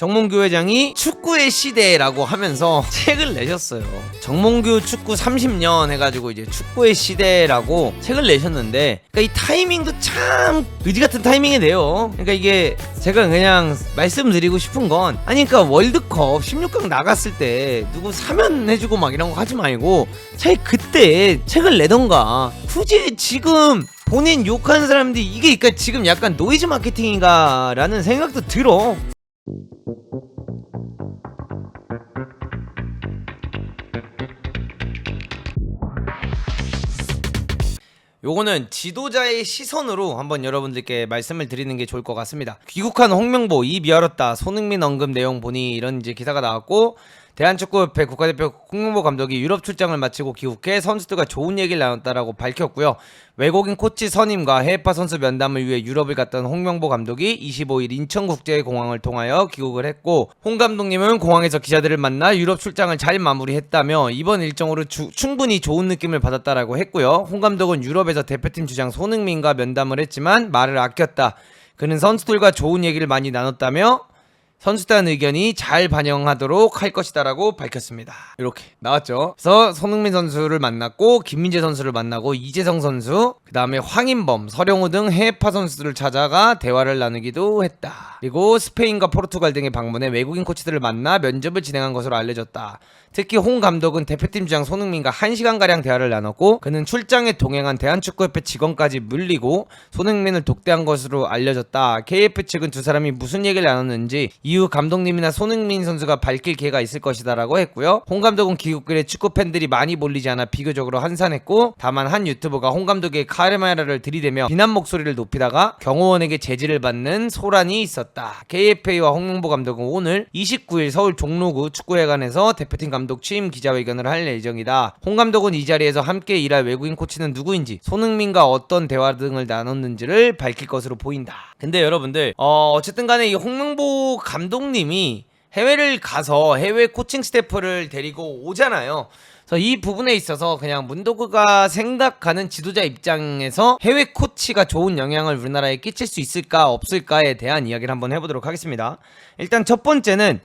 정몽규 회장이 축구의 시대라고 하면서 책을 내셨어요. 정몽규 축구 30년 해가지고 이제 축구의 시대라고 책을 내셨는데, 그러니까 이 타이밍도 참 의지 같은 타이밍이네요. 그러니까 이게 제가 그냥 말씀드리고 싶은 건, 아니 그러니까 월드컵 16강 나갔을 때 누구 사면 해주고 막 이런 거 하지 말고 차라리 그때 책을 내던가. 굳이 지금 본인 욕하는 사람들이 이게 그러니까 지금 약간 노이즈 마케팅인가 라는 생각도 들어. 요거는 지도자의 시선으로 한번 여러분들께 말씀을 드리는 게 좋을 것 같습니다. 귀국한 홍명보 입 열었다, 손흥민 언급 내용 보니, 이런 이제 기사가 나왔고, 대한축구협회 국가대표 홍명보 감독이 유럽 출장을 마치고 귀국해 선수들과 좋은 얘기를 나눴다라고 밝혔고요. 외국인 코치 선임과 해외파 선수 면담을 위해 유럽을 갔던 홍명보 감독이 25일 인천국제공항을 통하여 귀국을 했고, 홍 감독님은 공항에서 기자들을 만나 유럽 출장을 잘 마무리했다며 이번 일정으로 충분히 좋은 느낌을 받았다라고 했고요. 홍 감독은 유럽에서 대표팀 주장 손흥민과 면담을 했지만 말을 아꼈다. 그는 선수들과 좋은 얘기를 많이 나눴다며 선수단 의견이 잘 반영하도록 할 것이다라고 밝혔습니다. 이렇게 나왔죠. 그래서 손흥민 선수를 만났고, 김민재 선수를 만나고, 이재성 선수, 그 다음에 황인범, 서령우 등 해외파 선수들을 찾아가 대화를 나누기도 했다. 그리고 스페인과 포르투갈 등에 방문해 외국인 코치들을 만나 면접을 진행한 것으로 알려졌다. 특히 홍 감독은 대표팀 주장 손흥민과 1시간가량 대화를 나눴고, 그는 출장에 동행한 대한축구협회 직원까지 물리고 손흥민을 독대한 것으로 알려졌다. KF 측은 두 사람이 무슨 얘기를 나눴는지 이후 감독님이나 손흥민 선수가 밝힐 기회가 있을 것이다 라고 했고요. 홍 감독은 귀국길에 축구팬들이 많이 몰리지 않아 비교적으로 한산했고, 다만 한 유튜버가 홍 감독의 카르마라를 들이대며 비난 목소리를 높이다가 경호원에게 제지를 받는 소란이 있었다. KFA와 홍명보 감독은 오늘 29일 서울 종로구 축구회관에서 대표팀 감독 취임 기자회견을 할 예정이다. 홍 감독은 이 자리에서 함께 일할 외국인 코치는 누구인지, 손흥민과 어떤 대화 등을 나눴는지를 밝힐 것으로 보인다. 근데 여러분들 어쨌든 간에 이 홍명보 감독님이 해외를 가서 해외 코칭 스태프를 데리고 오잖아요. 그래서 이 부분에 있어서 그냥 문도구가 생각하는 지도자 입장에서 해외 코치가 좋은 영향을 우리나라에 끼칠 수 있을까 없을까에 대한 이야기를 한번 해보도록 하겠습니다. 일단 첫 번째는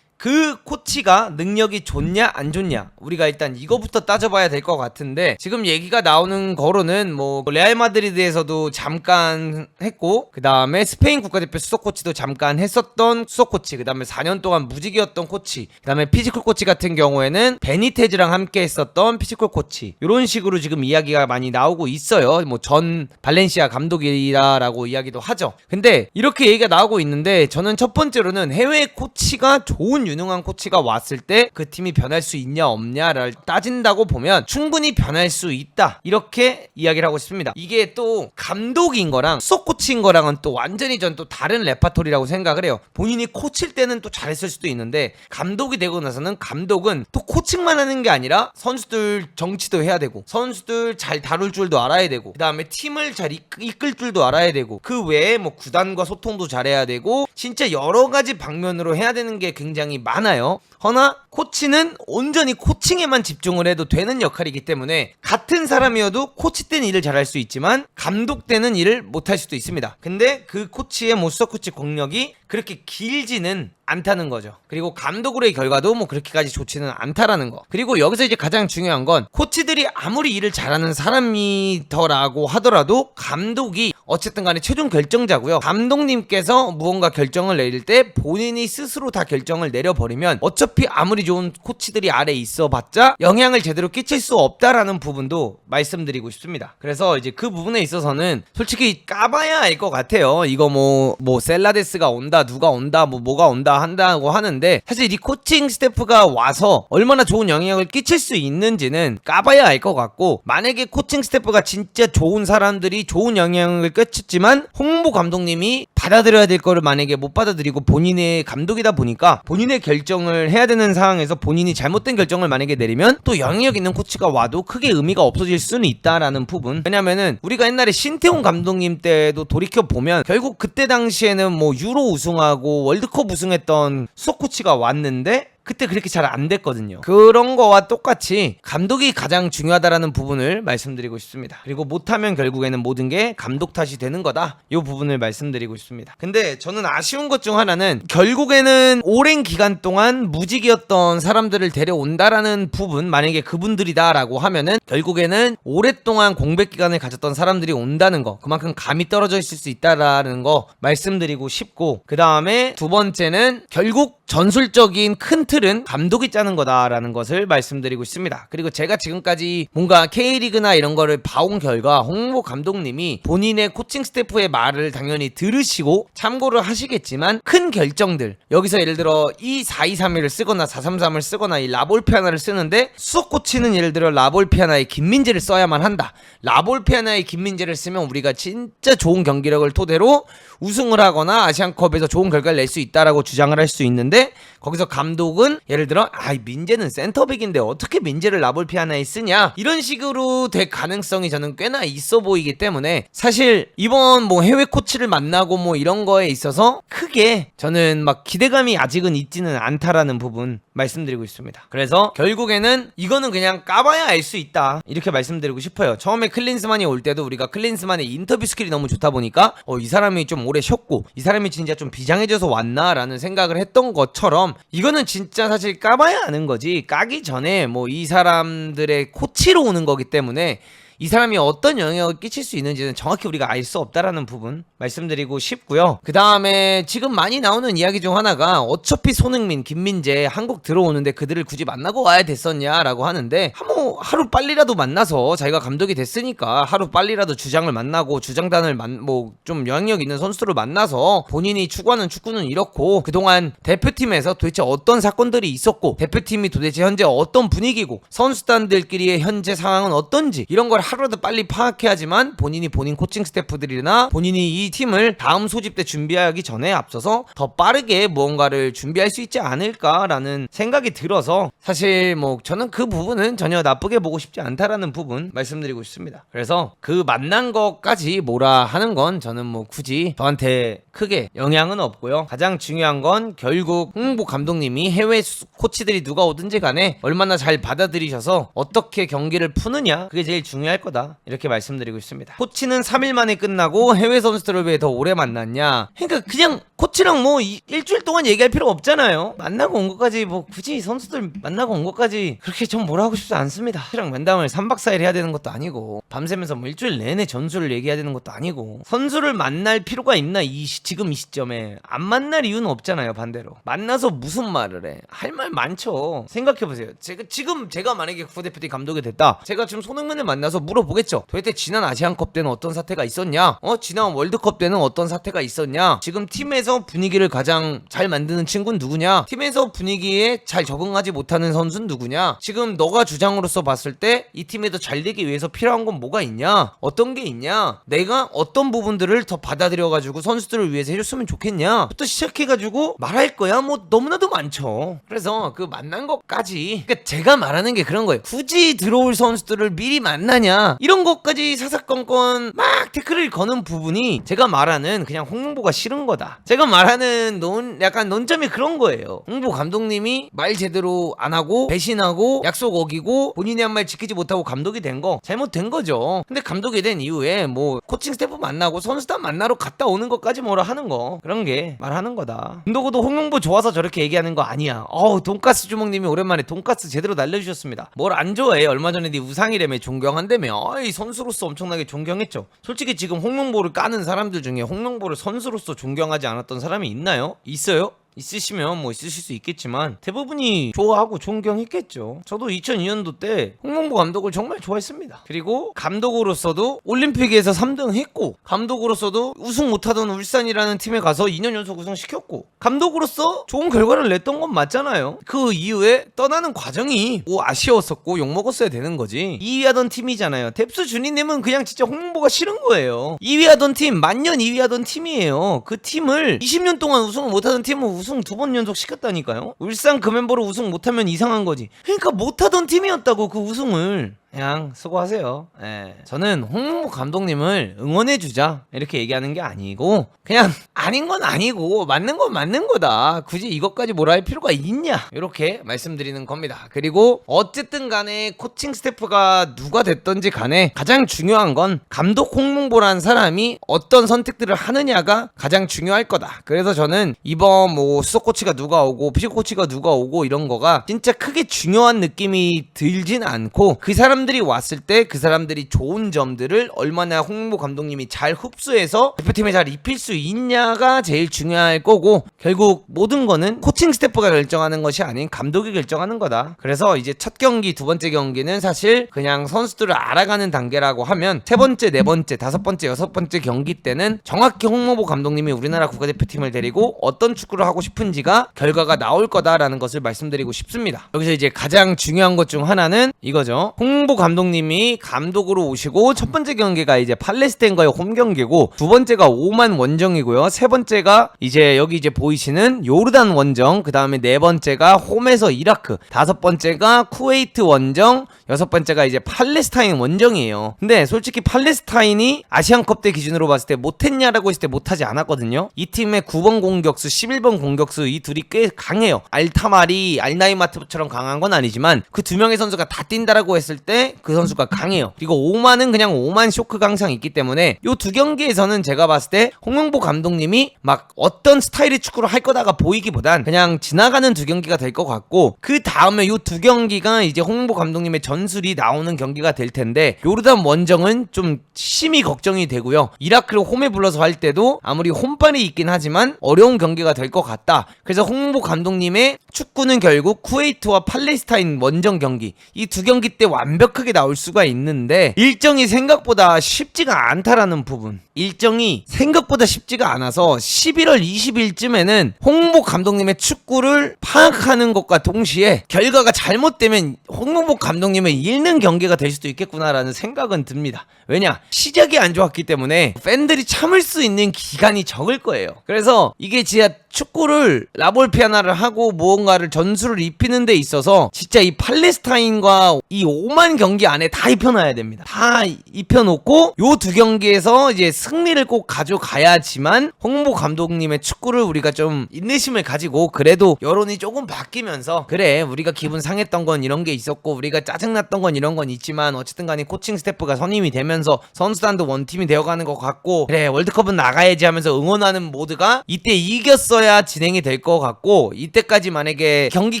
그 코치가 능력이 좋냐 안 좋냐, 우리가 일단 이거부터 따져봐야 될 것 같은데, 지금 얘기가 나오는 거로는 뭐 레알 마드리드에서도 잠깐 했고, 그 다음에 스페인 국가대표 수석 코치도 잠깐 했었던 수석 코치, 그 다음에 4년 동안 무직이었던 코치, 그 다음에 피지컬 코치 같은 경우에는 베니테즈랑 함께 했었던 피지컬 코치, 이런 식으로 지금 이야기가 많이 나오고 있어요. 뭐 전 발렌시아 감독이라고 이야기도 하죠. 근데 이렇게 얘기가 나오고 있는데, 저는 첫 번째로는 해외 코치가 좋은 유능한 코치가 왔을 때 그 팀이 변할 수 있냐 없냐를 따진다고 보면 충분히 변할 수 있다, 이렇게 이야기를 하고 싶습니다. 이게 또 감독인 거랑 수석 코치인 거랑은 또 완전히 전 또 다른 레파토리라고 생각을 해요. 본인이 코치일 때는 또 잘했을 수도 있는데, 감독이 되고 나서는 감독은 또 코칭만 하는 게 아니라 선수들 정치도 해야 되고, 선수들 잘 다룰 줄도 알아야 되고, 그 다음에 팀을 잘 이끌 줄도 알아야 되고, 그 외에 뭐 구단과 소통도 잘해야 되고, 진짜 여러 가지 방면으로 해야 되는 게 굉장히 많아요. 허나 코치는 온전히 코칭에만 집중을 해도 되는 역할이기 때문에 같은 사람이어도 코치 때는 일을 잘할 수 있지만 감독 때는 일을 못할 수도 있습니다. 근데 그 코치의 뭐 수석 코치 경력이 그렇게 길지는 않다는 거죠. 그리고 감독으로의 결과도 뭐 그렇게까지 좋지는 않다라는 거. 그리고 여기서 이제 가장 중요한 건, 코치들이 아무리 일을 잘하는 사람이더라고 하더라도 감독이 어쨌든 간에 최종 결정자고요. 감독님께서 무언가 결정을 내릴 때 본인이 스스로 다 결정을 내려버리면 어차피 아무리 좋은 코치들이 아래에 있어봤자 영향을 제대로 끼칠 수 없다라는 부분도 말씀드리고 싶습니다. 그래서 이제 그 부분에 있어서는 솔직히 까봐야 알 것 같아요. 이거 뭐 셀라데스가 온다, 누가 온다, 뭐가 온다 한다고 하는데, 사실 이 코칭 스태프가 와서 얼마나 좋은 영향을 끼칠 수 있는지는 까봐야 알 것 같고, 만약에 코칭 스태프가 진짜 좋은 사람들이 좋은 영향을 끼쳤지만 홍보 감독님이 받아들여야 될 거를 만약에 못 받아들이고 본인의 감독이다 보니까 본인의 결정을 해야 되는 상황에서 본인이 잘못된 결정을 만약에 내리면 또 영향력 있는 코치가 와도 크게 의미가 없어질 수는 있다라는 부분. 왜냐면은 우리가 옛날에 신태용 감독님 때도 돌이켜보면 결국 그때 당시에는 뭐 유로 우승하고 월드컵 우승했던 수석 코치가 왔는데, 그때 그렇게 잘 안 됐거든요. 그런 거와 똑같이 감독이 가장 중요하다라는 부분을 말씀드리고 싶습니다. 그리고 못하면 결국에는 모든 게 감독 탓이 되는 거다, 이 부분을 말씀드리고 싶습니다. 근데 저는 아쉬운 것 중 하나는 결국에는 오랜 기간 동안 무직이었던 사람들을 데려온다라는 부분, 만약에 그분들이다라고 하면은 결국에는 오랫동안 공백 기간을 가졌던 사람들이 온다는 거, 그만큼 감이 떨어져 있을 수 있다라는 거 말씀드리고 싶고, 그 다음에 두 번째는 결국 전술적인 큰 틀은 감독이 짜는 거다라는 것을 말씀드리고 있습니다. 그리고 제가 지금까지 뭔가 K리그나 이런 거를 봐온 결과 홍명보 감독님이 본인의 코칭 스태프의 말을 당연히 들으시고 참고를 하시겠지만, 큰 결정들, 여기서 예를 들어 이 4-2-3-1을 쓰거나 4-3-3을 쓰거나 이 라볼피아나를 쓰는데 수석 코치는 예를 들어 라볼피아나의 김민재를 써야만 한다, 라볼피아나의 김민재를 쓰면 우리가 진짜 좋은 경기력을 토대로 우승을 하거나 아시안컵에서 좋은 결과를 낼 수 있다라고 주장을 할 수 있는데, 거기서 감독은 예를 들어 민재는 센터백인데 어떻게 민재를 라볼피아나에 쓰냐, 이런 식으로 될 가능성이 저는 꽤나 있어 보이기 때문에 사실 이번 뭐 해외 코치를 만나고 뭐 이런 거에 있어서 크게 저는 막 기대감이 아직은 있지는 않다라는 부분 말씀드리고 있습니다. 그래서 결국에는 이거는 그냥 까봐야 알 수 있다, 이렇게 말씀드리고 싶어요. 처음에 클린스만이 올 때도 우리가 클린스만의 인터뷰 스킬이 너무 좋다 보니까 이 사람이 좀 오래 쉬었고 이 사람이 진짜 좀 비장해져서 왔나라는 생각을 했던 것처럼, 이거는 진짜 사실 까봐야 아는 거지, 까기 전에 뭐 이 사람들의 코치로 오는 거기 때문에 이 사람이 어떤 영향을 끼칠 수 있는지는 정확히 우리가 알 수 없다라는 부분 말씀드리고 싶고요. 그 다음에 지금 많이 나오는 이야기 중 하나가 어차피 손흥민, 김민재 한국 들어오는데 그들을 굳이 만나고 와야 됐었냐라고 하는데, 뭐 하루 빨리라도 만나서 자기가 감독이 됐으니까 하루 빨리라도 주장을 만나고 주장단을 뭐 좀 영향력 있는 선수들을 만나서 본인이 추구하는 축구는 이렇고 그동안 대표팀에서 도대체 어떤 사건들이 있었고 대표팀이 도대체 현재 어떤 분위기고 선수단들끼리의 현재 상황은 어떤지, 이런 걸 하루라도 빨리 파악해야지만 본인이 본인 코칭 스태프들이나 본인이 이 팀을 다음 소집 때 준비하기 전에 앞서서 더 빠르게 무언가를 준비할 수 있지 않을까라는 생각이 들어서, 사실 뭐 저는 그 부분은 전혀 나쁘게 보고 싶지 않다라는 부분 말씀드리고 싶습니다. 그래서 그 만난 것까지 뭐라 하는 건 저는 뭐 굳이 저한테 크게 영향은 없고요. 가장 중요한 건 결국 홍명보 감독님이 해외 코치들이 누가 오든지 간에 얼마나 잘 받아들이셔서 어떻게 경기를 푸느냐, 그게 제일 중요할 거다, 이렇게 말씀드리고 있습니다. 코치는 3일 만에 끝나고 해외 선수들을 왜 더 오래 만났냐, 그러니까 그냥 코치랑 뭐 일주일 동안 얘기할 필요 없잖아요. 만나고 온 것까지 뭐 굳이 선수들 만나고 온 것까지 그렇게 좀 뭐라 하고 싶지 않습니다. 코치랑 면담을 3박 4일 해야 되는 것도 아니고 밤새면서 뭐 일주일 내내 전술을 얘기해야 되는 것도 아니고, 선수를 만날 필요가 있나 지금 이 시점에. 안 만날 이유는 없잖아요. 반대로 만나서 무슨 말을 해, 할 말 많죠. 생각해보세요. 제가 만약에 국가대표팀 감독이 됐다, 제가 지금 손흥민을 만나서 물어보겠죠. 도대체 지난 아시안컵 때는 어떤 사태가 있었냐, 지난 월드컵 때는 어떤 사태가 있었냐, 지금 팀에서 분위기를 가장 잘 만드는 친구는 누구냐, 팀에서 분위기에 잘 적응하지 못하는 선수는 누구냐, 지금 너가 주장으로서 봤을 때 이 팀에 더 잘 되기 위해서 필요한 건 뭐가 있냐, 어떤 게 있냐, 내가 어떤 부분들을 더 받아들여가지고 선수들을 위해서 해줬으면 좋겠냐 부터 시작해가지고 말할 거야 뭐 너무나도 많죠. 그래서 그 만난 것까지, 그러니까 제가 말하는 게 그런 거예요. 굳이 들어올 선수들을 미리 만나냐, 이런 것까지 사사건건 막 태클을 거는 부분이 제가 말하는 그냥 홍명보가 싫은 거다. 제가 말하는 약간 논점이 그런 거예요. 홍명보 감독님이 말 제대로 안 하고 배신하고 약속 어기고 본인이 한 말 지키지 못하고 감독이 된 거 잘못된 거죠. 근데 감독이 된 이후에 뭐 코칭 스태프 만나고 선수단 만나러 갔다 오는 것까지 뭐라 하는 거, 그런 게 말하는 거다. 근데고도 홍명보 좋아서 저렇게 얘기하는 거 아니야. 돈가스 주먹님이 오랜만에 돈가스 제대로 날려주셨습니다. 뭘 안 좋아해. 얼마 전에 네 우상이라며 존경한다며. 이 선수로서 엄청나게 존경했죠. 솔직히 지금 홍명보를 까는 사람들 중에 홍명보를 선수로서 존경하지 않았던 사람이 있나요? 있어요? 있으시면 뭐 있으실 수 있겠지만 대부분이 좋아하고 존경했겠죠. 저도 2002년도 때 홍명보 감독을 정말 좋아했습니다. 그리고 감독으로서도 올림픽에서 3등 했고, 감독으로서도 우승 못하던 울산이라는 팀에 가서 2년 연속 우승시켰고, 감독으로서 좋은 결과를 냈던 건 맞잖아요. 그 이후에 떠나는 과정이 아쉬웠었고 욕먹었어야 되는 거지. 2위 하던 팀이잖아요. 뎁스 주니님은 그냥 진짜 홍명보가 싫은 거예요. 2위 하던 팀, 만년 2위 하던 팀이에요. 그 팀을 20년 동안 우승을 못하던 팀을 우승 2번 연속 시켰다니까요. 울산 그 멤버로 우승 못하면 이상한 거지. 그러니까 못하던 팀이었다고 그 우승을. 그냥 수고하세요. 예. 저는 홍명보 감독님을 응원해주자 이렇게 얘기하는 게 아니고 그냥 아닌 건 아니고 맞는 건 맞는 거다. 굳이 이것까지 뭐라 할 필요가 있냐 이렇게 말씀드리는 겁니다. 그리고 어쨌든 간에 코칭 스태프가 누가 됐던지 간에 가장 중요한 건 감독 홍명보라는 사람이 어떤 선택들을 하느냐가 가장 중요할 거다. 그래서 저는 이번 뭐 수석 코치가 누가 오고 피식 코치가 누가 오고 이런 거가 진짜 크게 중요한 느낌이 들진 않고 그 사람들이 왔을 때 그 사람들이 좋은 점들을 얼마나 홍명보 감독님이 잘 흡수해서 대표팀에 잘 입힐 수 있냐가 제일 중요할 거고 결국 모든 거는 코칭 스태프가 결정하는 것이 아닌 감독이 결정하는 거다. 그래서 이제 첫 경기, 두 번째 경기는 사실 그냥 선수들을 알아가는 단계라고 하면 세 번째, 네 번째, 다섯 번째, 여섯 번째 경기 때는 정확히 홍명보 감독님이 우리나라 국가대표팀을 데리고 어떤 축구를 하고 싶은지가 결과가 나올 거다라는 것을 말씀드리고 싶습니다. 여기서 이제 가장 중요한 것 중 하나는 이거죠. 홍명보 감독님이 감독으로 오시고 첫 번째 경기가 이제 팔레스타인과의 홈 경기고 두 번째가 오만 원정이고요. 세 번째가 이제 여기 이제 보이시는 요르단 원정, 그 다음에 네 번째가 홈에서 이라크, 다섯 번째가 쿠웨이트 원정, 여섯 번째가 이제 팔레스타인 원정이에요. 근데 솔직히 팔레스타인이 아시안컵 때 기준으로 봤을 때 못했냐라고 했을 때 못하지 않았거든요. 이 팀의 9번 공격수, 11번 공격수 이 둘이 꽤 강해요. 알타마리, 알나이마트처럼 강한 건 아니지만 그 두 명의 선수가 다 뛴다라고 했을 때 그 선수가 강해요. 그리고 오만은 그냥 오만 쇼크가 항상 있기 때문에 요 두 경기에서는 제가 봤을 때 홍명보 감독님이 막 어떤 스타일의 축구를 할 거다가 보이기보단 그냥 지나가는 두 경기가 될 것 같고 그 다음에 요 두 경기가 이제 홍명보 감독님의 전술이 나오는 경기가 될 텐데 요르단 원정은 좀 심히 걱정이 되고요. 이라크를 홈에 불러서 할 때도 아무리 홈빨이 있긴 하지만 어려운 경기가 될 것 같다. 그래서 홍명보 감독님의 축구는 결국 쿠웨이트와 팔레스타인 원정 경기 이 두 경기 때 완벽하게 나올 수가 있는데 일정이 생각보다 쉽지가 않다라는 부분, 일정이 생각보다 쉽지가 않아서 11월 20일쯤에는 홍명보 감독님의 축구를 파악하는 것과 동시에 결과가 잘못되면 홍명보 감독님을 잃는 경기가 될 수도 있겠구나라는 생각은 듭니다. 왜냐? 시작이 안 좋았기 때문에 팬들이 참을 수 있는 기간이 적을 거예요. 그래서 이게 진짜 축구를 라볼피아나를 하고 무언가를 전술을 입히는 데 있어서 진짜 이 팔레스타인과 이 오만 경기 안에 다 입혀놔야 됩니다. 다 입혀놓고 요 두 경기에서 이제 승리를 꼭 가져가야지만 홍명보 감독님의 축구를 우리가 좀 인내심을 가지고 그래도 여론이 조금 바뀌면서 그래 우리가 기분 상했던 건 이런 게 있었고 우리가 짜증났던 건 이런 건 있지만 어쨌든 간에 코칭 스태프가 선임이 되면서 선수단도 원팀이 되어가는 것 같고 그래 월드컵은 나가야지 하면서 응원하는 모드가 이때 이겼어야 진행이 될 것 같고 이때까지 만약에 경기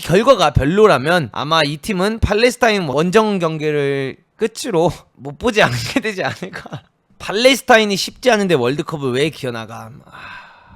결과가 별로라면 아마 이 팀은 팔레스타인 원정 경기를 끝으로 못 보지 않게 되지 않을까. 팔레스타인이 쉽지 않은데 월드컵을 왜 기어나감.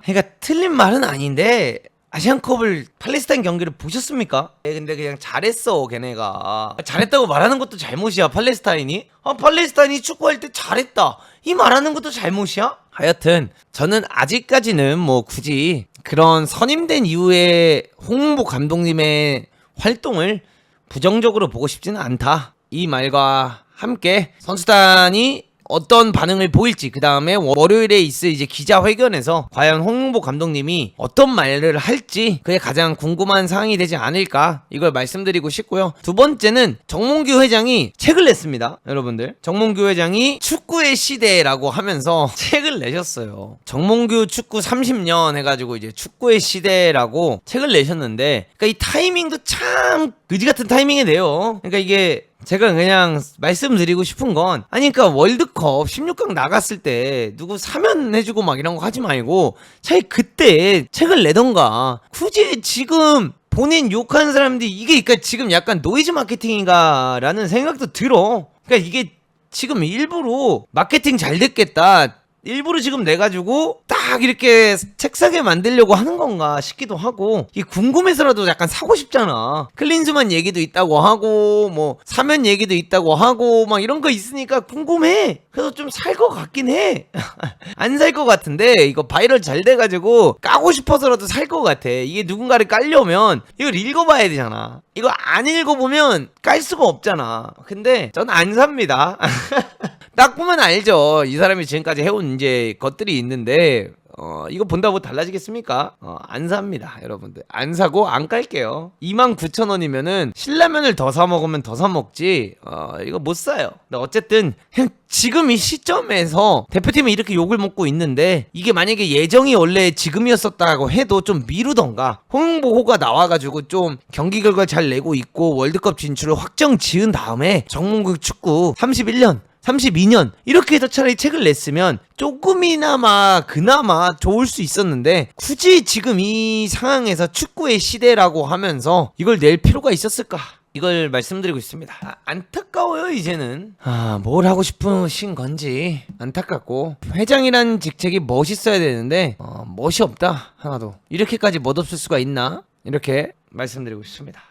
그러니까 틀린 말은 아닌데 아시안컵을 팔레스타인 경기를 보셨습니까? 근데 그냥 잘했어 걔네가. 잘했다고 말하는 것도 잘못이야. 팔레스타인이 팔레스타인이 축구할 때 잘했다 이 말하는 것도 잘못이야? 하여튼 저는 아직까지는 뭐 굳이 그런 선임된 이후에 홍명보 감독님의 활동을 부정적으로 보고 싶지는 않다. 이 말과 함께 선수단이 어떤 반응을 보일지 그 다음에 월요일에 있을 이제 기자회견에서 과연 홍명보 감독님이 어떤 말을 할지 그게 가장 궁금한 사항이 되지 않을까 이걸 말씀드리고 싶고요. 두 번째는 정몽규 회장이 책을 냈습니다. 여러분들 정몽규 회장이 축구의 시대라고 하면서 책을 내셨어요. 정몽규 축구 30년 해가지고 이제 축구의 시대라고 책을 내셨는데 그러니까 이 타이밍도 참 그지 같은 타이밍에 내요. 그러니까 이게 제가 그냥 말씀드리고 싶은 건 아니 그러니까 월드컵 16강 나갔을 때 누구 사면 해주고 막 이런 거 하지 말고 차라리 그때 책을 내던가 굳이 지금 본인 욕하는 사람들이 이게 그러니까 지금 약간 노이즈 마케팅인가 라는 생각도 들어. 그러니까 이게 지금 일부러 마케팅 잘 됐겠다 일부러 지금 내가지고 딱 이렇게 책상에 만들려고 하는 건가 싶기도 하고 이게 궁금해서라도 약간 사고 싶잖아. 클린스만 얘기도 있다고 하고 뭐 사면 얘기도 있다고 하고 막 이런 거 있으니까 궁금해. 그래서 좀 살 것 같긴 해. 안 살 것 같은데 이거 바이럴 잘 돼가지고 까고 싶어서라도 살 것 같아. 이게 누군가를 깔려면 이걸 읽어봐야 되잖아. 이거 안 읽어보면 깔 수가 없잖아. 근데 전 안 삽니다. 딱 보면 알죠. 이 사람이 지금까지 해온 이제 것들이 있는데 이거 본다고 뭐 달라지겠습니까? 안 삽니다 여러분들. 안 사고 안 깔게요. 29,000원이면은 신라면을 더 사 먹으면 더 사 먹지 이거 못 사요. 근데 어쨌든 그냥 지금 이 시점에서 대표팀이 이렇게 욕을 먹고 있는데 이게 만약에 예정이 원래 지금이었었다고 해도 좀 미루던가 홍명보가 나와가지고 좀 경기 결과 잘 내고 있고 월드컵 진출을 확정 지은 다음에 정몽국 축구 31년 32년 이렇게 해서 차라리 책을 냈으면 조금이나마 그나마 좋을 수 있었는데 굳이 지금 이 상황에서 축구의 시대라고 하면서 이걸 낼 필요가 있었을까? 이걸 말씀드리고 있습니다. 안타까워요 이제는. 뭘 하고 싶으신 건지 안타깝고 회장이란 직책이 멋있어야 되는데 멋이 없다 하나도. 이렇게까지 멋없을 수가 있나? 이렇게 말씀드리고 싶습니다.